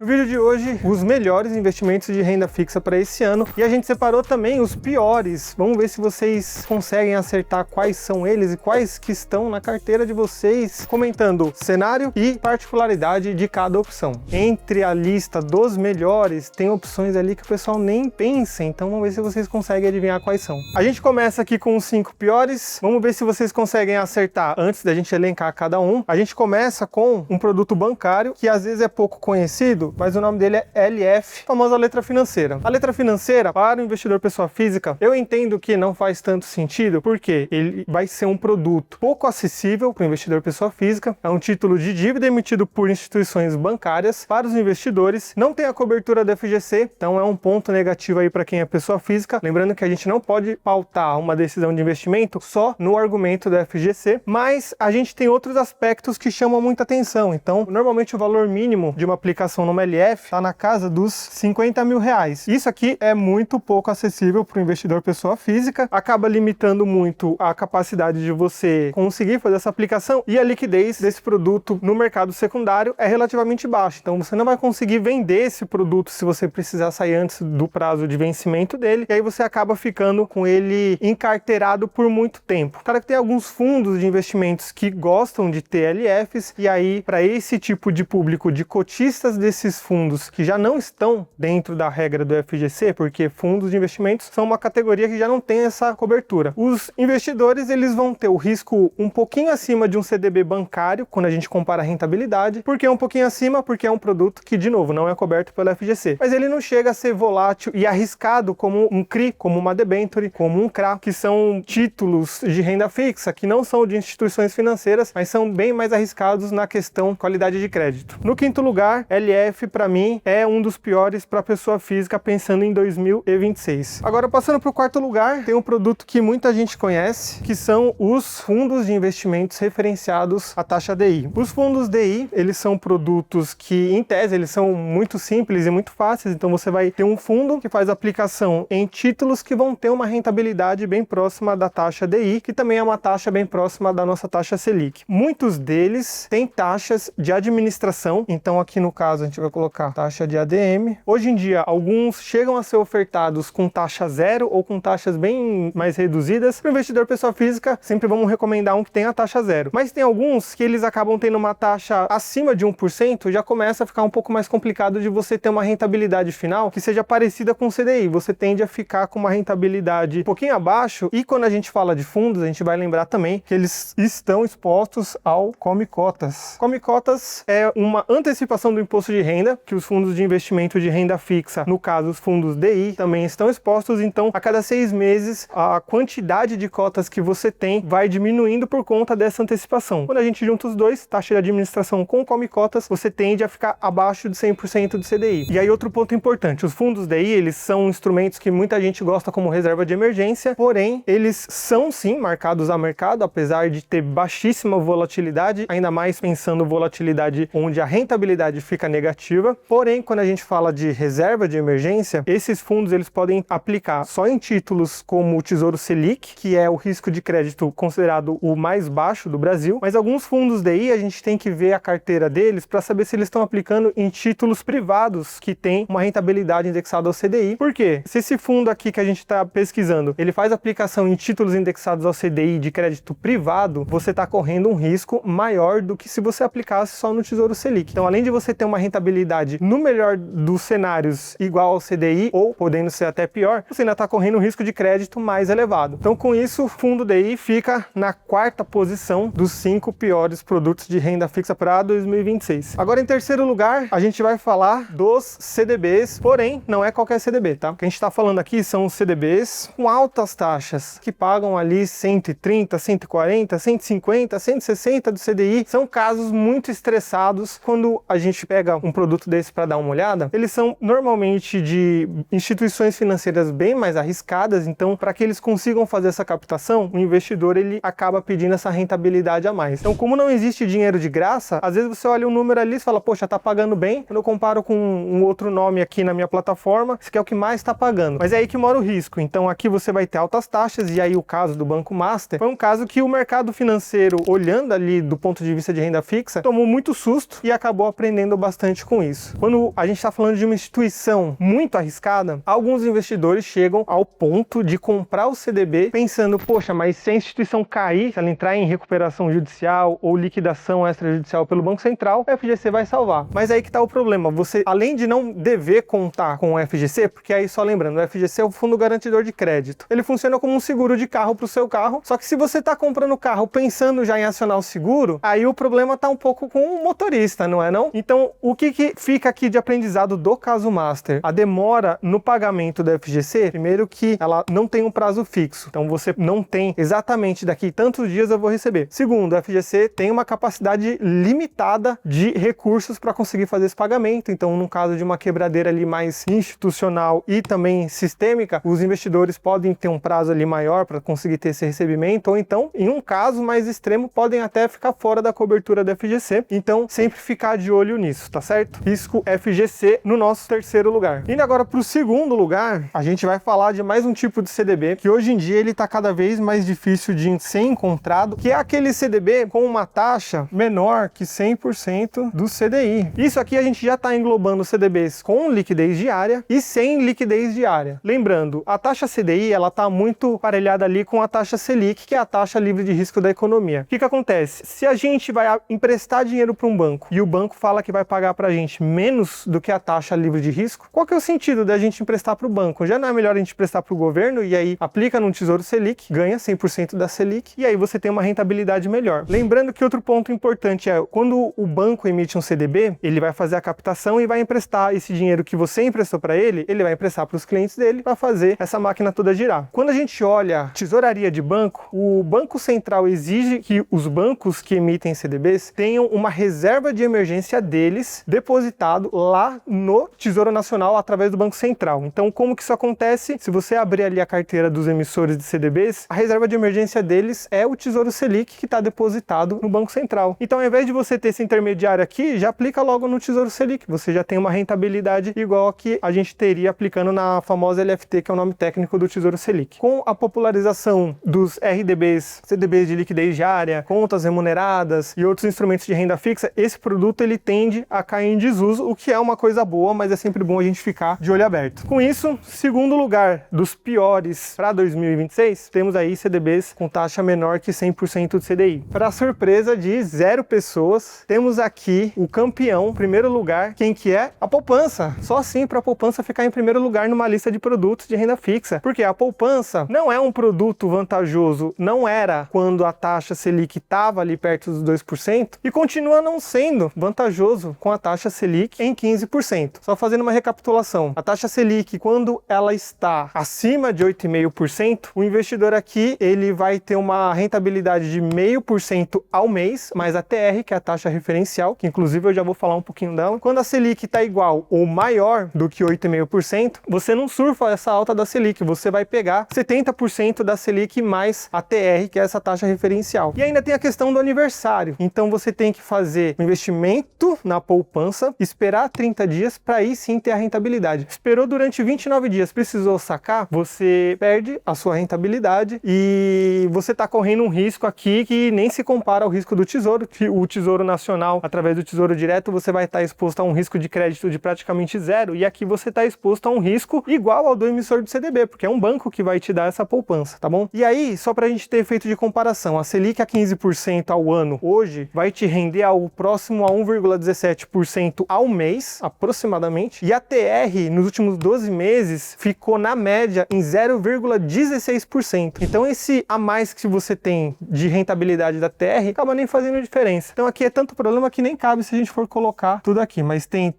No vídeo de hoje, os melhores investimentos de renda fixa para esse ano, e a gente separou também os piores. Vamos ver se vocês conseguem acertar quais são eles e quais que estão na carteira de vocês, comentando cenário e particularidade de cada opção. Entre a lista dos melhores, tem opções ali que o pessoal nem pensa, então vamos ver se vocês conseguem adivinhar quais são. A gente começa aqui com os 5 piores, vamos ver se vocês conseguem acertar antes da gente elencar cada um. A gente começa com um produto bancário que às vezes é pouco conhecido, mas o nome dele é LF, famosa letra financeira. A letra financeira, para o investidor pessoa física, eu entendo que não faz tanto sentido, porque ele vai ser um produto pouco acessível para o investidor pessoa física, é um título de dívida emitido por instituições bancárias para os investidores, não tem a cobertura do FGC, então é um ponto negativo aí para quem é pessoa física. Lembrando que a gente não pode pautar uma decisão de investimento só no argumento do FGC, mas a gente tem outros aspectos que chamam muita atenção. Então, normalmente o valor mínimo de uma aplicação numa LF está na casa dos 50 mil reais. Isso aqui é muito pouco acessível para o investidor pessoa física, acaba limitando muito a capacidade de você conseguir fazer essa aplicação, e a liquidez desse produto no mercado secundário é relativamente baixa. Então você não vai conseguir vender esse produto se você precisar sair antes do prazo de vencimento dele, e aí você acaba ficando com ele encarteirado por muito tempo. Claro que tem alguns fundos de investimentos que gostam de ter LFs, e aí para esse tipo de público de cotistas desses fundos que já não estão dentro da regra do FGC, porque fundos de investimentos são uma categoria que já não tem essa cobertura. Os investidores, eles vão ter o risco um pouquinho acima de um CDB bancário, quando a gente compara a rentabilidade. Por que um pouquinho acima? Porque é um produto que, de novo, não é coberto pelo FGC. Mas ele não chega a ser volátil e arriscado como um CRI, como uma debenture, como um CRA, que são títulos de renda fixa, que não são de instituições financeiras, mas são bem mais arriscados na questão qualidade de crédito. No quinto lugar, LF, para mim, é um dos piores para pessoa física pensando em 2026. Agora, passando para o quarto lugar, tem um produto que muita gente conhece, que são os fundos de investimentos referenciados à taxa DI. Os fundos DI, eles são produtos que, em tese, eles são muito simples e muito fáceis, então você vai ter um fundo que faz aplicação em títulos que vão ter uma rentabilidade bem próxima da taxa DI, que também é uma taxa bem próxima da nossa taxa Selic. Muitos deles têm taxas de administração, então aqui no caso a gente vai colocar taxa de ADM. Hoje em dia, alguns chegam a ser ofertados com taxa zero ou com taxas bem mais reduzidas. Para o investidor pessoa física, sempre vamos recomendar um que tenha taxa zero. Mas tem alguns que eles acabam tendo uma taxa acima de 1%, já começa a ficar um pouco mais complicado de você ter uma rentabilidade final que seja parecida com o CDI. Você tende a ficar com uma rentabilidade um pouquinho abaixo, e quando a gente fala de fundos, a gente vai lembrar também que eles estão expostos ao Come Cotas. Come Cotas é uma antecipação do imposto de renda, que os fundos de investimento de renda fixa, no caso os fundos DI, também estão expostos. Então, a cada 6 meses, a quantidade de cotas que você tem vai diminuindo por conta dessa antecipação. Quando a gente junta os dois, taxa de administração com Come Cotas, você tende a ficar abaixo de 100% do CDI. E aí, outro ponto importante, os fundos DI, eles são instrumentos que muita gente gosta como reserva de emergência, porém, eles são sim marcados a mercado, apesar de ter baixíssima volatilidade, ainda mais pensando volatilidade onde a rentabilidade fica negativa. Porém, quando a gente fala de reserva de emergência, esses fundos eles podem aplicar só em títulos como o Tesouro Selic, que é o risco de crédito considerado o mais baixo do Brasil, mas alguns fundos DI a gente tem que ver a carteira deles para saber se eles estão aplicando em títulos privados que têm uma rentabilidade indexada ao CDI. Por quê? Se esse fundo aqui que a gente está pesquisando, ele faz aplicação em títulos indexados ao CDI de crédito privado, você está correndo um risco maior do que se você aplicasse só no Tesouro Selic. Então, além de você ter uma rentabilidade no melhor dos cenários igual ao CDI, ou podendo ser até pior, você ainda está correndo um risco de crédito mais elevado. Então, com isso, o fundo DI fica na quarta posição dos 5 piores produtos de renda fixa para 2026. Agora, em terceiro lugar, a gente vai falar dos CDBs, porém, não é qualquer CDB, tá? O que a gente está falando aqui são os CDBs com altas taxas, que pagam ali 130, 140, 150, 160 do CDI. São casos muito estressados. Quando a gente pega um produto desse para dar uma olhada, eles são normalmente de instituições financeiras bem mais arriscadas, então para que eles consigam fazer essa captação, o investidor ele acaba pedindo essa rentabilidade a mais. Então, como não existe dinheiro de graça, às vezes você olha um número ali e fala, poxa, tá pagando bem. Quando eu comparo com um outro nome aqui na minha plataforma, esse aqui é o que mais está pagando. Mas é aí que mora o risco. Então aqui você vai ter altas taxas, e aí o caso do Banco Master foi um caso que o mercado financeiro, olhando ali do ponto de vista de renda fixa, tomou muito susto e acabou aprendendo bastante com isso. Quando a gente está falando de uma instituição muito arriscada, alguns investidores chegam ao ponto de comprar o CDB pensando, poxa, mas se a instituição cair, se ela entrar em recuperação judicial ou liquidação extrajudicial pelo Banco Central, o FGC vai salvar. Mas aí que está o problema, você, além de não dever contar com o FGC, porque aí só lembrando, o FGC é o Fundo Garantidor de Crédito, ele funciona como um seguro de carro para o seu carro, só que se você está comprando o carro pensando já em acionar o seguro, aí o problema está um pouco com o motorista, não é não? Então, o que fica aqui de aprendizado do caso Master? A demora no pagamento do FGC, primeiro que ela não tem um prazo fixo, então você não tem exatamente daqui tantos dias eu vou receber. Segundo, o FGC tem uma capacidade limitada de recursos para conseguir fazer esse pagamento, então no caso de uma quebradeira ali mais institucional e também sistêmica, os investidores podem ter um prazo ali maior para conseguir ter esse recebimento, ou então, em um caso mais extremo, podem até ficar fora da cobertura do FGC, então sempre ficar de olho nisso, tá certo? Risco FGC no nosso terceiro lugar. Indo agora para o segundo lugar, a gente vai falar de mais um tipo de CDB, que hoje em dia ele está cada vez mais difícil de ser encontrado, que é aquele CDB com uma taxa menor que 100% do CDI. Isso aqui a gente já está englobando CDBs com liquidez diária e sem liquidez diária. Lembrando, a taxa CDI ela está muito parelhada ali com a taxa Selic, que é a taxa livre de risco da economia. O que acontece? Se a gente vai emprestar dinheiro para um banco e o banco fala que vai pagar para a gente menos do que a taxa livre de risco, qual que é o sentido da gente emprestar para o banco? Já não é melhor a gente emprestar para o governo e aí aplica num Tesouro Selic, ganha 100% da Selic e aí você tem uma rentabilidade melhor. Lembrando que outro ponto importante é, quando o banco emite um CDB, ele vai fazer a captação e vai emprestar esse dinheiro que você emprestou para ele vai emprestar para os clientes dele para fazer essa máquina toda girar. Quando a gente olha tesouraria de banco, o Banco Central exige que os bancos que emitem CDBs tenham uma reserva de emergência deles depositado lá no Tesouro Nacional através do Banco Central. Então, como que isso acontece? Se você abrir ali a carteira dos emissores de CDBs, a reserva de emergência deles é o Tesouro Selic que está depositado no Banco Central. Então, ao invés de você ter esse intermediário aqui, já aplica logo no Tesouro Selic. Você já tem uma rentabilidade igual a que a gente teria aplicando na famosa LFT, que é o nome técnico do Tesouro Selic. Com a popularização dos RDBs, CDBs de liquidez diária, contas remuneradas e outros instrumentos de renda fixa, esse produto ele tende a cair em desuso, o que é uma coisa boa, mas é sempre bom a gente ficar de olho aberto. Com isso, segundo lugar dos piores para 2026, temos aí CDBs com taxa menor que 100% de CDI. Para surpresa de 0 pessoas, temos aqui o campeão, primeiro lugar, quem que é? A poupança. Só assim para a poupança ficar em primeiro lugar numa lista de produtos de renda fixa, porque a poupança não é um produto vantajoso, não era quando a taxa Selic estava ali perto dos 2% e continua não sendo vantajoso com a taxa Selic em 15%. Só fazendo uma recapitulação, a taxa Selic, quando ela está acima de 8,5%, o investidor aqui ele vai ter uma rentabilidade de 0,5% ao mês, mais a TR, que é a taxa referencial, que inclusive eu já vou falar um pouquinho dela. Quando a Selic está igual ou maior do que 8,5%, você não surfa essa alta da Selic, você vai pegar 70% da Selic mais a TR, que é essa taxa referencial. E ainda tem a questão do aniversário. Então você tem que fazer um investimento na poupança, esperar 30 dias para aí sim ter a rentabilidade. Esperou durante 29 dias, precisou sacar, você perde a sua rentabilidade e você está correndo um risco aqui que nem se compara ao risco do Tesouro, que o Tesouro Nacional, através do Tesouro Direto, você vai estar exposto a um risco de crédito de praticamente zero, e aqui você está exposto a um risco igual ao do emissor de CDB, porque é um banco que vai te dar essa poupança, tá bom? E aí, só para a gente ter efeito de comparação, a Selic a 15% ao ano hoje vai te render algo próximo a 1,17% ao mês, aproximadamente, e a TR nos últimos 12 meses ficou na média em 0,16%. Então esse a mais que você tem de rentabilidade da TR acaba nem fazendo diferença. Então aqui é tanto problema que nem cabe se a gente for colocar tudo aqui, mas tem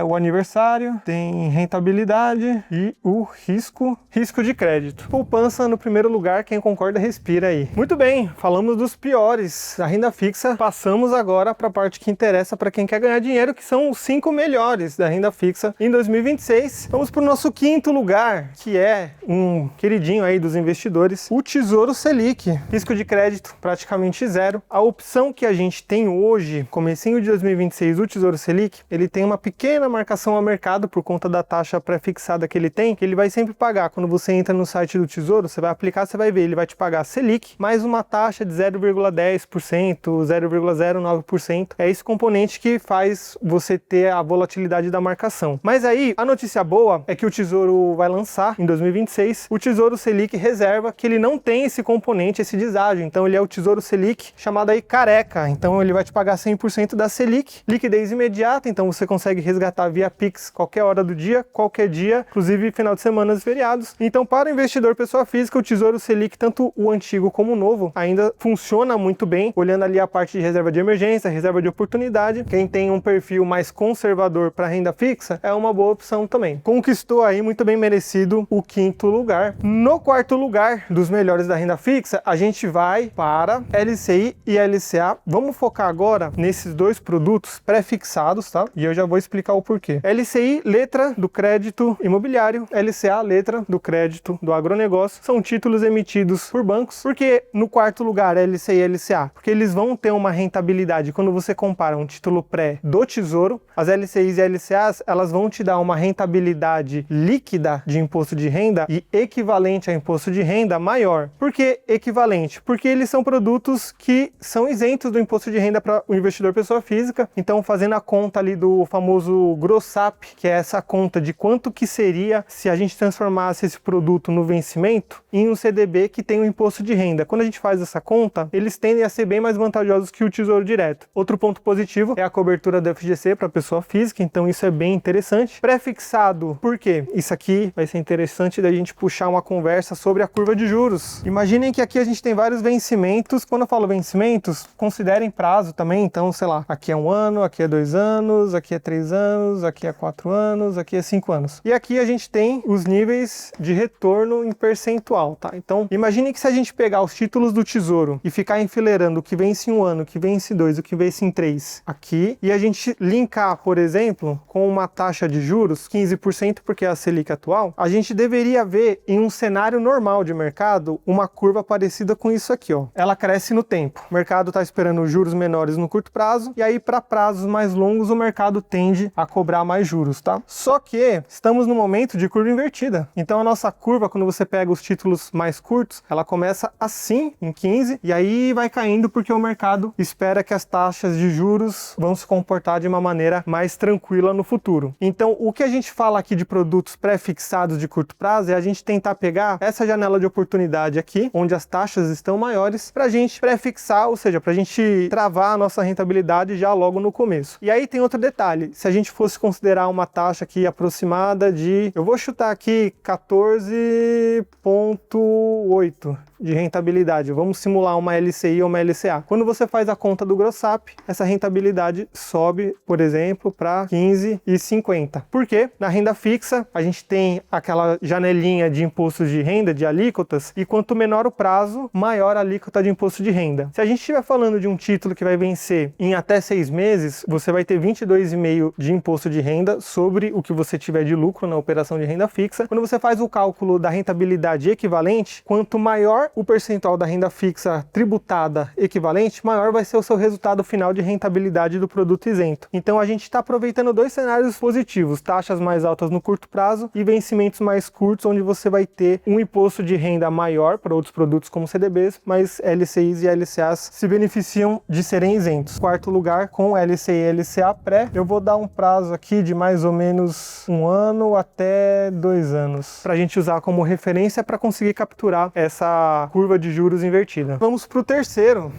o aniversário, tem rentabilidade e o risco de crédito. Poupança no primeiro lugar, quem concorda respira aí. Muito bem, falamos dos piores da renda fixa, passamos agora para a parte que interessa para quem quer ganhar dinheiro, que são os 5 melhores da renda fixa em 2026. Vamos para o nosso quinto lugar, que é um queridinho aí dos investidores, o Tesouro Selic. Risco de crédito praticamente zero. A opção que a gente tem hoje, comecinho de 2026, o Tesouro Selic, ele tem uma pequena marcação ao mercado por conta da taxa pré-fixada que ele tem, que ele vai sempre pagar. Quando você entra no site do Tesouro, você vai aplicar, você vai ver, ele vai te pagar Selic, mais uma taxa de 0,10%, 0,09%. É esse componente que faz você ter a volatilidade da marcação. Mas aí, a notícia boa é que o Tesouro vai lançar, em 2026, o Tesouro Selic Reserva, que ele não tem esse componente, esse deságio. Então ele é o Tesouro Selic, chamado aí careca. Então ele vai te pagar 100% da Selic, liquidez imediata, então você consegue resgatar via Pix qualquer hora do dia, qualquer dia, inclusive final de semana e feriados. Então para o investidor pessoa física, o Tesouro Selic, tanto o antigo como o novo, ainda funciona muito bem, olhando ali a parte de reserva de emergência, reserva de oportunidade. Quem tem um perfil mais conservador para renda fixa, é uma boa opção também. Conquistou aí, muito bem merecido, o 5º lugar. No 4º lugar dos melhores da renda fixa, a gente vai para LCI e LCA. Vamos focar agora nesses dois produtos pré-fixados, tá? E eu já vou explicar o porquê. LCI, letra do crédito imobiliário, LCA, letra do crédito do agronegócio, são títulos emitidos por bancos. Por que no 4º lugar LCI e LCA? Porque eles vão ter uma rentabilidade, quando você compara um título pré do Tesouro, as LCIs e LCAs, elas vão te dar uma rentabilidade líquida de imposto de renda e equivalente a imposto de renda maior. Por que equivalente? Porque eles são produtos que são isentos do imposto de renda para o investidor pessoa física. Então, fazendo a conta ali do famoso GROSSAP, que é essa conta de quanto que seria se a gente transformasse esse produto no vencimento em um CDB que tem o imposto de renda. Quando a gente faz essa conta, eles tendem a ser bem mais vantajosos que o Tesouro Direto. Outro ponto positivo é a cobertura do FGC para pessoa física, então isso é bem interessante. Pré-fixado, por quê? Isso aqui vai ser interessante da gente puxar uma conversa sobre a curva de juros. Imaginem que aqui a gente tem vários vencimentos. Quando eu falo vencimentos, considerem prazo também. Então, sei lá, aqui é 1 ano, aqui é 2 anos, aqui é 3 anos, aqui é 4 anos, aqui é 5 anos. E aqui a gente tem os níveis de retorno em percentual, tá? Então, imaginem que se a gente pegar os títulos do Tesouro e ficar enfileirando o que vence em 1 ano, o que vence em 2, o que vence em 3 aqui, e a gente linkar, por exemplo, com uma taxa de juros, 15%, porque é a Selic atual, a gente deveria ver em um cenário normal de mercado uma curva parecida com isso aqui, ó. Ela cresce no tempo. O mercado está esperando juros menores no curto prazo, e aí para prazos mais longos o mercado tende a cobrar mais juros, tá? Só que estamos no momento de curva invertida. Então a nossa curva, quando você pega os títulos mais curtos, ela começa assim, em 15, e aí vai caindo porque o mercado espera que as taxas de juros vão se comportar de uma maneira mais tranquila no futuro. Então, o que a gente fala aqui de produtos pré-fixados de curto prazo é a gente tentar pegar essa janela de oportunidade aqui, onde as taxas estão maiores, para a gente pré-fixar, ou seja, para a gente travar a nossa rentabilidade já logo no começo. E aí tem outro detalhe, se a gente fosse considerar uma taxa aqui aproximada de, eu vou chutar aqui 14,8 de rentabilidade. Vamos simular uma LCI ou uma LCA. Quando você faz a conta do GROSSAP, essa rentabilidade sobe, por exemplo, para 15,50. Por quê? Na renda fixa, a gente tem aquela janelinha de imposto de renda, de alíquotas, e quanto menor o prazo, maior a alíquota de imposto de renda. Se a gente estiver falando de um título que vai vencer em até 6 meses, você vai ter 22,5% de imposto de renda sobre o que você tiver de lucro na operação de renda fixa. Quando você faz o cálculo da rentabilidade equivalente, quanto maior o percentual da renda fixa tributada equivalente, maior vai ser o seu resultado final de rentabilidade do produto isento. Então a gente está aproveitando dois cenários positivos, taxas mais altas no curto prazo e vencimentos mais curtos, onde você vai ter um imposto de renda maior para outros produtos como CDBs, mas LCIs e LCAs se beneficiam de serem isentos. 4º lugar, com LCI e LCA pré, eu vou dar um prazo aqui de mais ou menos 1 ano até 2 anos, para a gente usar como referência para conseguir capturar essa curva de juros invertida. Vamos para o terceiro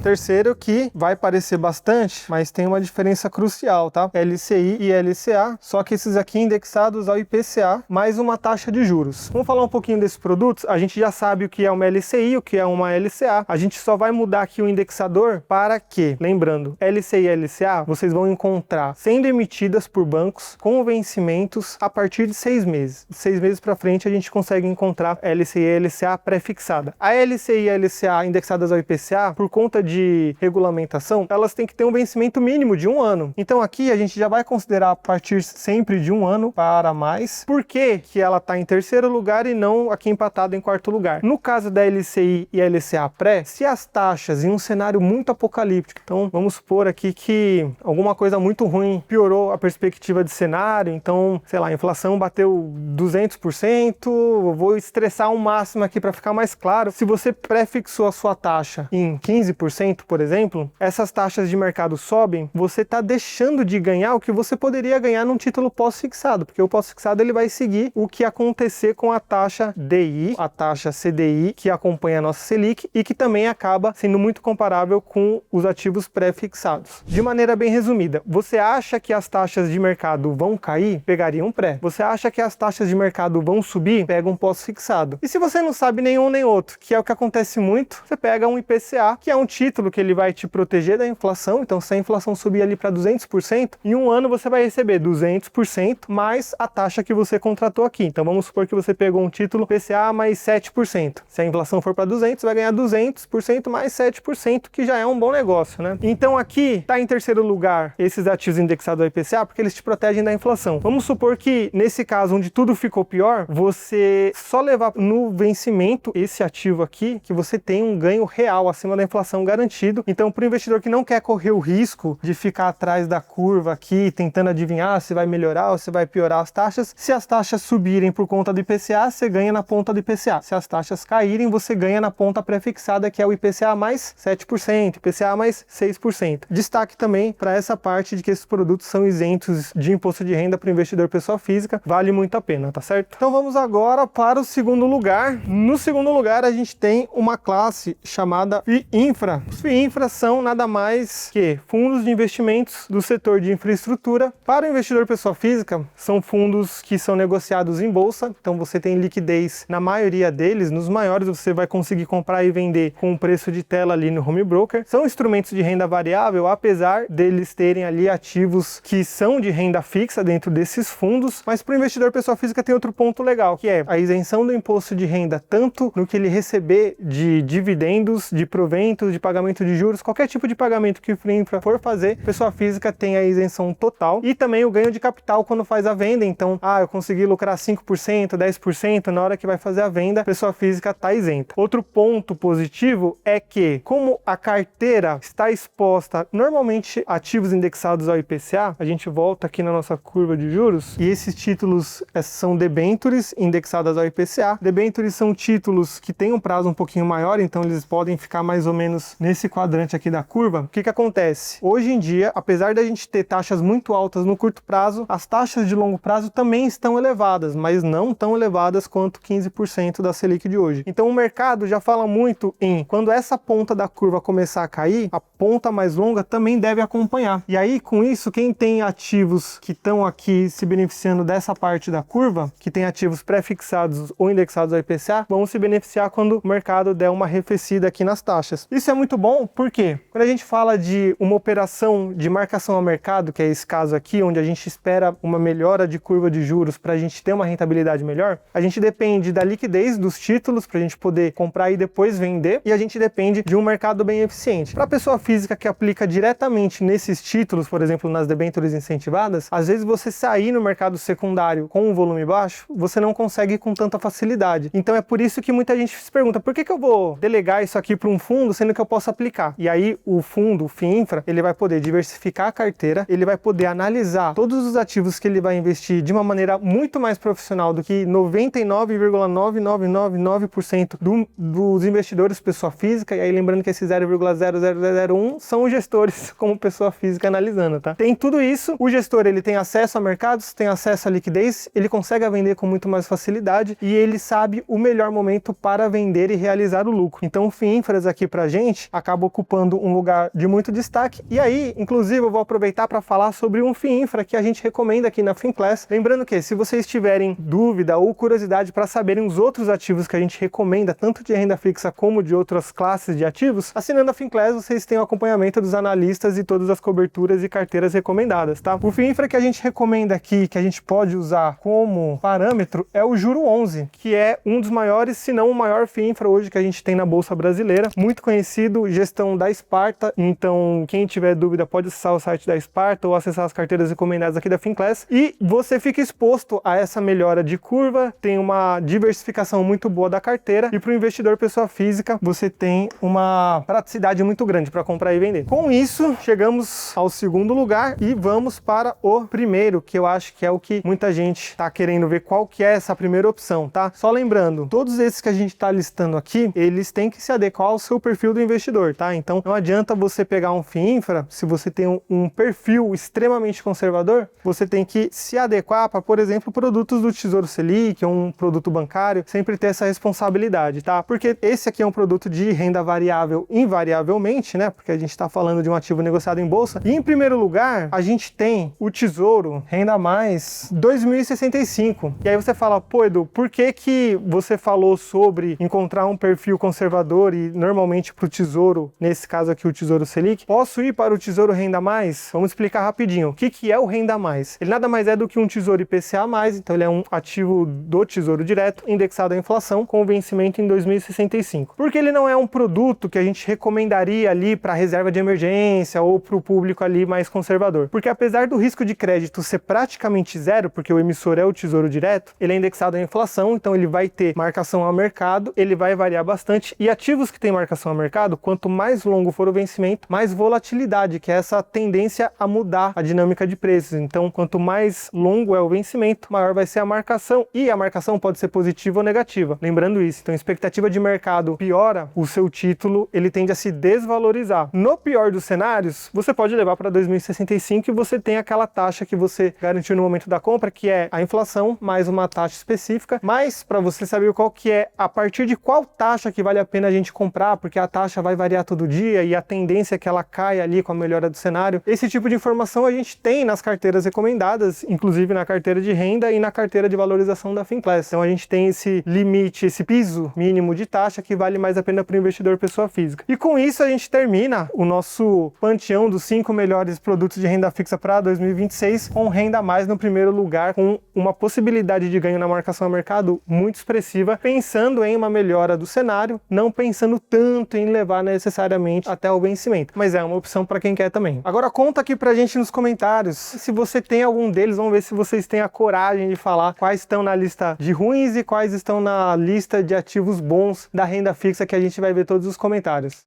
que vai parecer bastante, mas tem uma diferença crucial, tá? LCI e LCA, só que esses aqui indexados ao IPCA, mais uma taxa de juros. Vamos falar um pouquinho desses produtos? A gente já sabe o que é uma LCI, o que é uma LCA, a gente só vai mudar aqui o indexador para que, lembrando, LCI e LCA, vocês vão encontrar sendo emitidas por bancos com vencimentos a partir de 6 meses. De 6 meses para frente a gente consegue encontrar LCI e LCA pré-fixada. A LCI e a LCA indexadas ao IPCA, por conta de regulamentação, elas têm que ter um vencimento mínimo de 1 ano. Então aqui a gente já vai considerar a partir sempre de 1 ano para mais. Por que ela está em 3º lugar e não aqui empatada em 4º lugar? No caso da LCI e LCA pré, se as taxas em um cenário muito apocalíptico, então vamos supor aqui que alguma coisa muito ruim piorou a perspectiva de cenário, então, sei lá, a inflação bateu 200%, vou estressar ao máximo aqui para ficar mais claro. Se você pré-fixou a sua taxa em 15%, por exemplo, essas taxas de mercado sobem, você está deixando de ganhar o que você poderia ganhar num título pós-fixado, porque o pós-fixado ele vai seguir o que acontecer com a taxa DI, a taxa CDI, que acompanha a nossa Selic e que também acaba sendo muito comparável com os ativos pré-fixados. De maneira bem resumida, você acha que as taxas de mercado vão cair? Pegaria um pré. Você acha que as taxas de mercado vão subir? Pega um pós-fixado. E se você não sabe nenhum nem outro, que é o que acontece muito, você pega um IPCA, que é um título que ele vai te proteger da inflação. Então, se a inflação subir ali para 200%, em um ano você vai receber 200% mais a taxa que você contratou aqui. Então, vamos supor que você pegou um título IPCA mais 7%. Se a inflação for para 200, você vai ganhar 200% mais 7%, que já é um bom negócio, né? Então, aqui está em terceiro lugar esses ativos indexados ao IPCA, porque eles te protegem da inflação. Vamos supor que, nesse caso, onde tudo ficou pior, você só levar no vencimento esse ativo aqui, que você tem um ganho real acima da inflação garantido. Então, para o investidor que não quer correr o risco de ficar atrás da curva aqui, tentando adivinhar se vai melhorar ou se vai piorar as taxas, se as taxas subirem por conta do IPCA, você ganha na ponta do IPCA. Se as taxas caírem, você ganha na ponta pré-fixada, que é o IPCA mais 7%, IPCA mais 6%. Destaque também para essa parte de que esses produtos são isentos de imposto de renda para o investidor pessoa física, vale muito a pena, tá certo? Então vamos agora para o segundo lugar. No segundo lugar, a gente tem uma classe chamada FII Infra. Os FII Infra são nada mais que fundos de investimentos do setor de infraestrutura. Para o investidor pessoa física, são fundos que são negociados em bolsa, então você tem liquidez na maioria deles. Nos maiores você vai conseguir comprar e vender com o preço de tela ali no home broker. São instrumentos de renda variável, apesar deles terem ali ativos que são de renda fixa dentro desses fundos, mas para o investidor pessoa física tem outro ponto legal, que é a isenção do imposto de renda, tanto no que ele receber de dividendos, de proventos, de pagamento de juros, qualquer tipo de pagamento que o FII Infra for fazer, pessoa física tem a isenção total, e também o ganho de capital quando faz a venda. Então, eu consegui lucrar 5%, 10%, na hora que vai fazer a venda, pessoa física está isenta. Outro ponto positivo é que, como a carteira está exposta normalmente ativos indexados ao IPCA, a gente volta aqui na nossa curva de juros, e esses títulos são debentures indexadas ao IPCA. Debentures são títulos que têm um prazo um pouquinho maior, então eles podem ficar mais ou menos nesse quadrante aqui da curva. O que acontece? Hoje em dia, apesar da gente ter taxas muito altas no curto prazo, as taxas de longo prazo também estão elevadas, mas não tão elevadas quanto 15% da Selic de hoje. Então o mercado já fala muito em quando essa ponta da curva começar a cair, a ponta mais longa também deve acompanhar. E aí, com isso, quem tem ativos que estão aqui se beneficiando dessa parte da curva, que tem ativos pré-fixados ou indexados ao IPCA, vão se beneficiar quando o mercado der uma arrefecida aqui nas taxas. Isso é muito bom, porque quando a gente fala de uma operação de marcação ao mercado, que é esse caso aqui, onde a gente espera uma melhora de curva de juros para a gente ter uma rentabilidade melhor, a gente depende da liquidez dos títulos para a gente poder comprar e depois vender, e a gente depende de um mercado bem eficiente. Para a pessoa física que aplica diretamente nesses títulos, por exemplo, nas debêntures incentivadas, às vezes você sair no mercado secundário com um volume baixo, você não consegue com tanta facilidade. Então é por isso que muita gente se pergunta, por que eu vou delegar isso aqui para um fundo, sendo que eu posso aplicar? E aí o fundo, o FII Infra, ele vai poder diversificar a carteira, ele vai poder analisar todos os ativos que ele vai investir de uma maneira muito mais profissional do que 99,9999% dos investidores pessoa física. E aí lembrando que esses 0,0001 são os gestores como pessoa física analisando, tá? Tem tudo isso, o gestor ele tem acesso a mercados, tem acesso à liquidez, ele consegue vender com muito mais facilidade e ele sabe o melhor momento para vender e realizar o lucro. Então o FII Infras aqui pra gente acaba ocupando um lugar de muito destaque. E aí, inclusive, eu vou aproveitar para falar sobre um FII Infra que a gente recomenda aqui na Finclass. Lembrando que se vocês tiverem dúvida ou curiosidade para saberem os outros ativos que a gente recomenda, tanto de renda fixa como de outras classes de ativos, assinando a Finclass vocês têm o acompanhamento dos analistas e todas as coberturas e carteiras recomendadas, tá? O FII Infra que a gente recomenda aqui, que a gente pode usar como parâmetro, é o Juro 11, que é um dos maiores, se não o maior FII Infra hoje que a gente tem na Bolsa Brasileira, muito conhecido, gestão da Sparta. Então quem tiver dúvida pode acessar o site da Sparta ou acessar as carteiras recomendadas aqui da Finclass, e você fica exposto a essa melhora de curva, tem uma diversificação muito boa da carteira, e para o investidor pessoa física você tem uma praticidade muito grande para comprar e vender. Com isso, chegamos ao segundo lugar e vamos para o primeiro, que eu acho que é o que muita gente está querendo ver, qual que é essa primeira opção, tá? Só lembrando, todos esses que a gente está listando listando aqui, eles têm que se adequar ao seu perfil do investidor, tá? Então não adianta você pegar um FII Infra, se você tem um perfil extremamente conservador, você tem que se adequar para, por exemplo, produtos do Tesouro Selic, ou um produto bancário, sempre ter essa responsabilidade, tá? Porque esse aqui é um produto de renda variável invariavelmente, né? Porque a gente está falando de um ativo negociado em bolsa. E em primeiro lugar, a gente tem o Tesouro Renda Mais 2065. E aí você fala, pô, Edu, por que você falou sobre encontrar um perfil conservador e normalmente para o Tesouro, nesse caso aqui o Tesouro Selic? Posso ir para o Tesouro Renda Mais? Vamos explicar rapidinho. O que é o Renda Mais? Ele nada mais é do que um Tesouro IPCA+, então ele é um ativo do Tesouro Direto, indexado à inflação, com vencimento em 2065. Porque ele não é um produto que a gente recomendaria ali para reserva de emergência ou para o público ali mais conservador. Porque apesar do risco de crédito ser praticamente zero, porque o emissor é o Tesouro Direto, ele é indexado à inflação, então ele vai ter marcação ao mercado, ele vai variar bastante, e ativos que têm marcação ao mercado, quanto mais longo for o vencimento, mais volatilidade, que é essa tendência a mudar a dinâmica de preços. Então, quanto mais longo é o vencimento, maior vai ser a marcação, e a marcação pode ser positiva ou negativa. Lembrando isso, então a expectativa de mercado piora, o seu título ele tende a se desvalorizar. No pior dos cenários, você pode levar para 2065 e você tem aquela taxa que você garantiu no momento da compra, que é a inflação mais uma taxa específica, mas para você saber qual que é, a partir de qual taxa que vale a pena a gente comprar, porque a taxa vai variar todo dia e a tendência é que ela caia ali com a melhora do cenário. Esse tipo de informação a gente tem nas carteiras recomendadas, inclusive na carteira de renda e na carteira de valorização da Finclass. Então a gente tem esse limite, esse piso mínimo de taxa que vale mais a pena para o investidor pessoa física. E com isso a gente termina o nosso panteão dos 5 melhores produtos de renda fixa para 2026, com Renda Mais no primeiro lugar, com uma possibilidade de ganho na marcação ao mercado muito expressiva, pensando em uma melhora do cenário, não pensando tanto em levar necessariamente até o vencimento, mas é uma opção para quem quer também. Agora conta aqui pra gente nos comentários se você tem algum deles, vamos ver se vocês têm a coragem de falar quais estão na lista de ruins e quais estão na lista de ativos bons da renda fixa, que a gente vai ver todos os comentários.